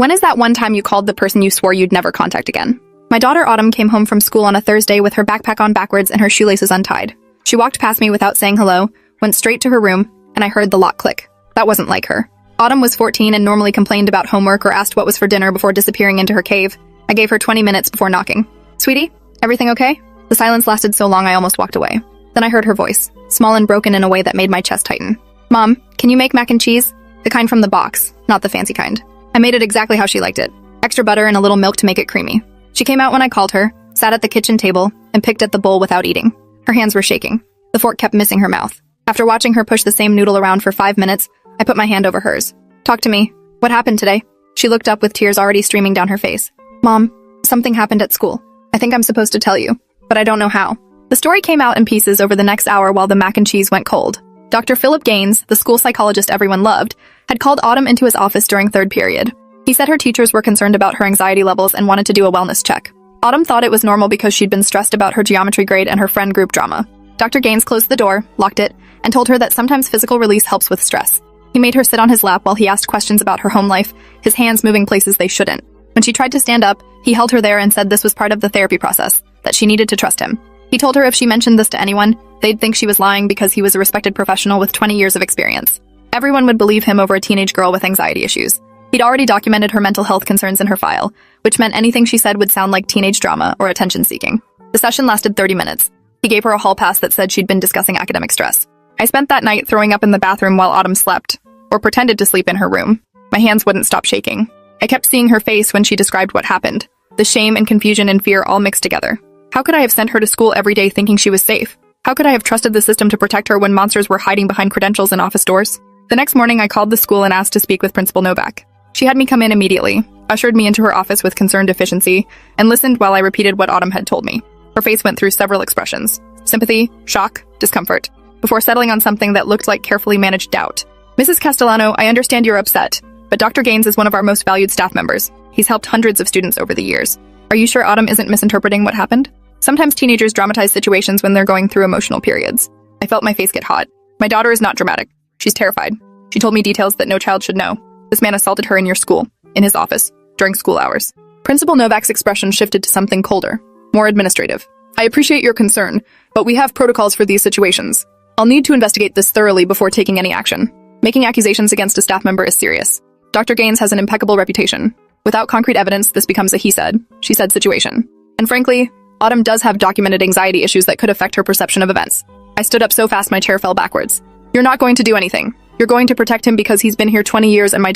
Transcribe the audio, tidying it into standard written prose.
When is that one time you called the person you swore you'd never contact again? My daughter Autumn came home from school on a Thursday with her backpack on backwards and her shoelaces untied. She walked past me without saying hello, went straight to her room, and I heard the lock click. That wasn't like her. Autumn was 14 and normally complained about homework or asked what was for dinner before disappearing into her cave. I gave her 20 minutes before knocking. "Sweetie, everything okay?" The silence lasted so long I almost walked away. Then I heard her voice, small and broken in a way that made my chest tighten. "Mom, can you make mac and cheese? The kind from the box, not the fancy kind." I made it exactly how she liked it. Extra butter and a little milk to make it creamy. She came out when I called her, sat at the kitchen table, and picked at the bowl without eating. Her hands were shaking. The fork kept missing her mouth. After watching her push the same noodle around for 5 minutes, I put my hand over hers. "Talk to me. What happened today?" She looked up with tears already streaming down her face. "Mom, something happened at school. I think I'm supposed to tell you, but I don't know how." The story came out in pieces over the next hour while the mac and cheese went cold. Dr. Philip Gaines, the school psychologist everyone loved, had called Autumn into his office during third period. He said her teachers were concerned about her anxiety levels and wanted to do a wellness check. Autumn thought it was normal because she'd been stressed about her geometry grade and her friend group drama. Dr. Gaines closed the door, locked it, and told her that sometimes physical release helps with stress. He made her sit on his lap while he asked questions about her home life, his hands moving places they shouldn't. When she tried to stand up, he held her there and said this was part of the therapy process, that she needed to trust him. He told her if she mentioned this to anyone, they'd think she was lying because he was a respected professional with 20 years of experience. Everyone would believe him over a teenage girl with anxiety issues. He'd already documented her mental health concerns in her file, which meant anything she said would sound like teenage drama or attention-seeking. The session lasted 30 minutes. He gave her a hall pass that said she'd been discussing academic stress. I spent that night throwing up in the bathroom while Autumn slept, or pretended to sleep in her room. My hands wouldn't stop shaking. I kept seeing her face when she described what happened. The shame and confusion and fear all mixed together. How could I have sent her to school every day thinking she was safe? How could I have trusted the system to protect her when monsters were hiding behind credentials and office doors? The next morning, I called the school and asked to speak with Principal Novak. She had me come in immediately, ushered me into her office with concerned efficiency, and listened while I repeated what Autumn had told me. Her face went through several expressions: sympathy, shock, discomfort, before settling on something that looked like carefully managed doubt. "Mrs. Castellano, I understand you're upset, but Dr. Gaines is one of our most valued staff members. He's helped hundreds of students over the years. Are you sure Autumn isn't misinterpreting what happened? Sometimes teenagers dramatize situations when they're going through emotional periods." I felt my face get hot. "My daughter is not dramatic. She's terrified. She told me details that no child should know. This man assaulted her in your school, in his office, during school hours." Principal Novak's expression shifted to something colder, more administrative. "I appreciate your concern, but we have protocols for these situations. I'll need to investigate this thoroughly before taking any action. Making accusations against a staff member is serious. Dr. Gaines has an impeccable reputation. Without concrete evidence, this becomes a he said, she said situation. And frankly, Autumn does have documented anxiety issues that could affect her perception of events." I stood up so fast my chair fell backwards. "You're not going to do anything. You're going to protect him because he's been here 20 years and my